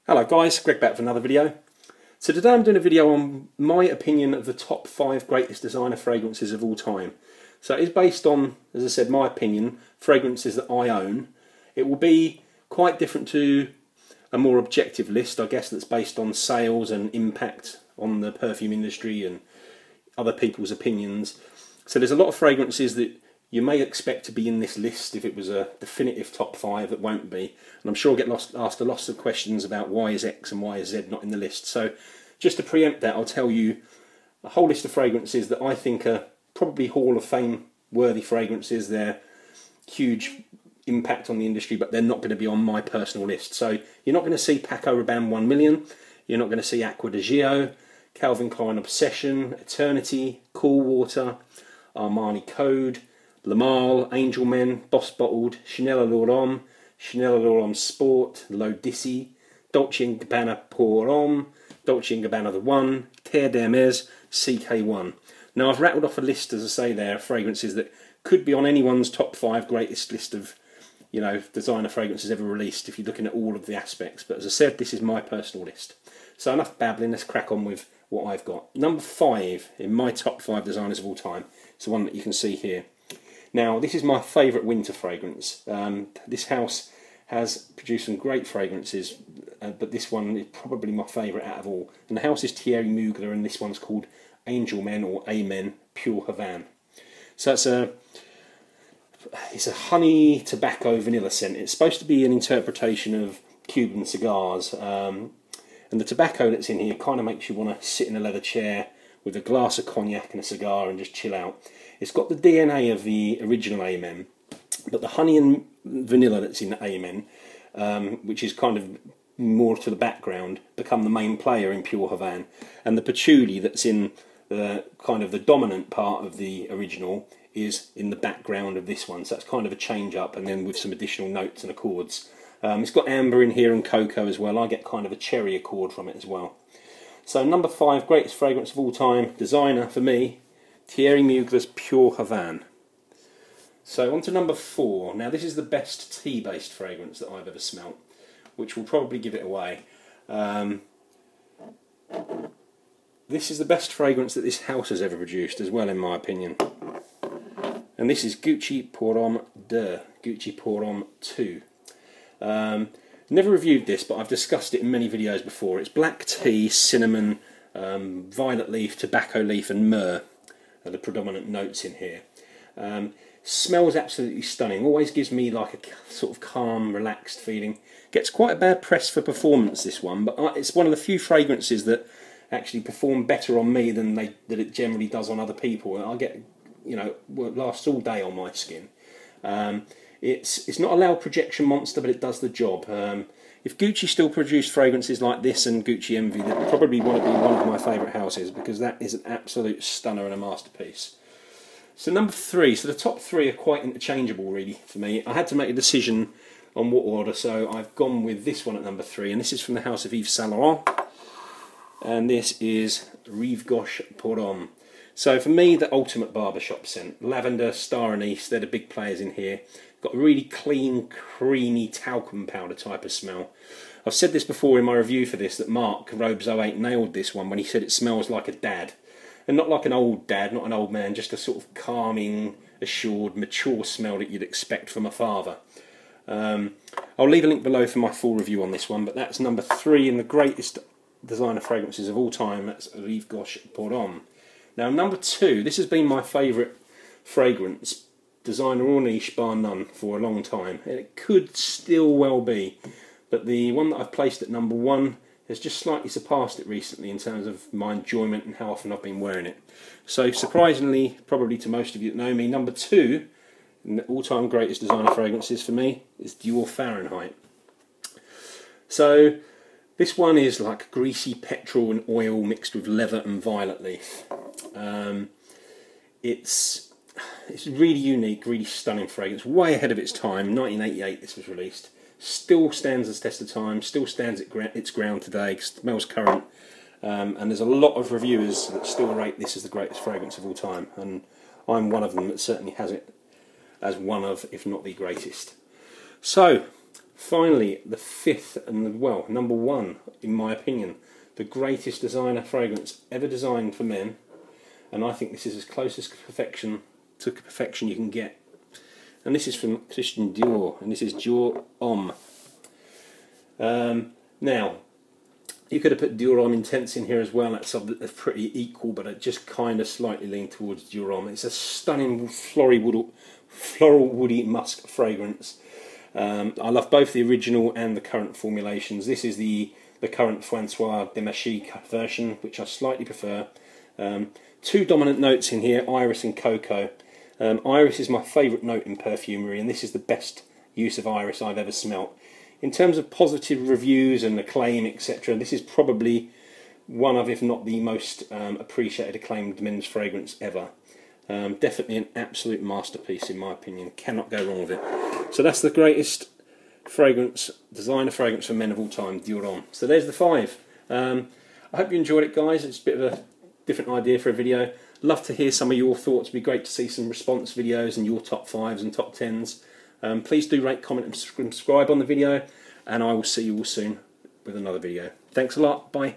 Hello guys, Greg back for another video. So today I'm doing a video on my opinion of the top 5 greatest designer fragrances of all time. So it is based on, as I said, my opinion, fragrances that I own. It will be quite different to a more objective list, I guess, that's based on sales and impact on the perfume industry and other people's opinions. So there's a lot of fragrances that you may expect to be in this list if it was a definitive top 5 that won't be. And I'm sure I'll get asked lots of questions about why is X and why is Z not in the list. So just to preempt that, I'll tell you a whole list of fragrances that I think are probably Hall of Fame worthy fragrances. They're huge impact on the industry, but they're not going to be on my personal list. So you're not going to see Paco Rabanne 1 Million, you're not going to see Acqua di Gio, Calvin Klein Obsession, Eternity, Cool Water, Armani Code, Le Male, Angel Men, Boss Bottled, Chanel à l'Homme, Chanel à l'Homme Sport, L'Odyssey, Dolce & Gabbana Pour Homme, Dolce & Gabbana The One, Terre d'Hermès, CK1. Now I've rattled off a list, as I say there, of fragrances that could be on anyone's top 5 greatest list of, you know, designer fragrances ever released if you're looking at all of the aspects. But as I said, this is my personal list. So enough babbling, let's crack on with what I've got. Number 5 in my top 5 designers of all time. It's the one that you can see here. Now, this is my favourite winter fragrance. This house has produced some great fragrances, but this one is probably my favourite out of all. And the house is Thierry Mugler, and this one's called Angel Men or Amen Pure Havane. So it's a honey tobacco vanilla scent. It's supposed to be an interpretation of Cuban cigars, and the tobacco that's in here kind of makes you want to sit in a leather chair with a glass of cognac and a cigar and just chill out. It's got the DNA of the original Amen, but the honey and vanilla that's in Amen, which is kind of more to the background, become the main player in Pure Havane. And the patchouli that's in the kind of the dominant part of the original is in the background of this one. So that's kind of a change up, and then with some additional notes and accords. It's got amber in here and cocoa as well. I get kind of a cherry accord from it as well. So number 5, greatest fragrance of all time, designer for me, Thierry Mugler's Pure Havane. So on to number 4. Now this is the best tea-based fragrance that I've ever smelt, which will probably give it away. This is the best fragrance that this house has ever produced as well, in my opinion. And this is Gucci Pour Homme 2, Gucci Pour Homme 2. Never reviewed this, but I've discussed it in many videos before. It's black tea, cinnamon, violet leaf, tobacco leaf and myrrh are the predominant notes in here. Smells absolutely stunning. Always gives me like a sort of calm, relaxed feeling. Gets quite a bad press for performance, this one, but it's one of the few fragrances that actually perform better on me than it generally does on other people. I get, you know, it lasts all day on my skin. It's not a loud projection monster, but it does the job. If Gucci still produced fragrances like this and Gucci Envy, they'd probably want to be one of my favourite houses, because that is an absolute stunner and a masterpiece. So number 3, so the top 3 are quite interchangeable really for me. I had to make a decision on what order, so I've gone with this one at number 3, and this is from the house of Yves Saint Laurent, and this is Rive Gauche Pour Homme. So for me, the ultimate barbershop scent. Lavender, star anise, they're the big players in here. Got a really clean, creamy talcum powder type of smell. I've said this before in my review for this, that Mark Robes 08 nailed this one when he said it smells like a dad. And not like an old dad, not an old man, just a sort of calming, assured, mature smell that you'd expect from a father. I'll leave a link below for my full review on this one, but that's number 3 in the greatest designer fragrances of all time. That's Rive Gauche Pour Homme. Now number 2, this has been my favourite fragrance, designer or niche bar none, for a long time, and it could still well be, but the one that I've placed at number 1 has just slightly surpassed it recently in terms of my enjoyment and how often I've been wearing it. So surprisingly, probably to most of you that know me, number 2 in the all-time greatest designer fragrances for me is Dior Fahrenheit. So this one is like greasy petrol and oil mixed with leather and violet leaf. It's really unique, really stunning fragrance, way ahead of its time. 1988 this was released. Still stands the test of time, still stands its ground today, smells current, and there's a lot of reviewers that still rate this as the greatest fragrance of all time, and I'm one of them that certainly has it as one of, if not the greatest. So Finally, the fifth and well, number one in my opinion, the greatest designer fragrance ever designed for men, and I think this is as close as perfection you can get. And this is from Christian Dior, and this is Dior Homme. Now, you could have put Dior Homme Intense in here as well. That's pretty equal, but I just kind of slightly lean towards Dior Homme. It's a stunning floral woody musk fragrance. I love both the original and the current formulations. This is the current Francois Demachy version, which I slightly prefer. Two dominant notes in here, iris and cocoa. Iris is my favourite note in perfumery, and this is the best use of iris I've ever smelt. In terms of positive reviews and acclaim, etc., this is probably one of, if not the most appreciated, acclaimed men's fragrance ever. Definitely an absolute masterpiece in my opinion. Cannot go wrong with it. So that's the greatest fragrance, designer fragrance for men of all time, Dior Homme. So there's the 5. I hope you enjoyed it, guys. It's a bit of a different idea for a video. Love to hear some of your thoughts. It'd be great to see some response videos and your top 5s and top 10s. Please do rate, comment and subscribe on the video, and I will see you all soon with another video. Thanks a lot. Bye.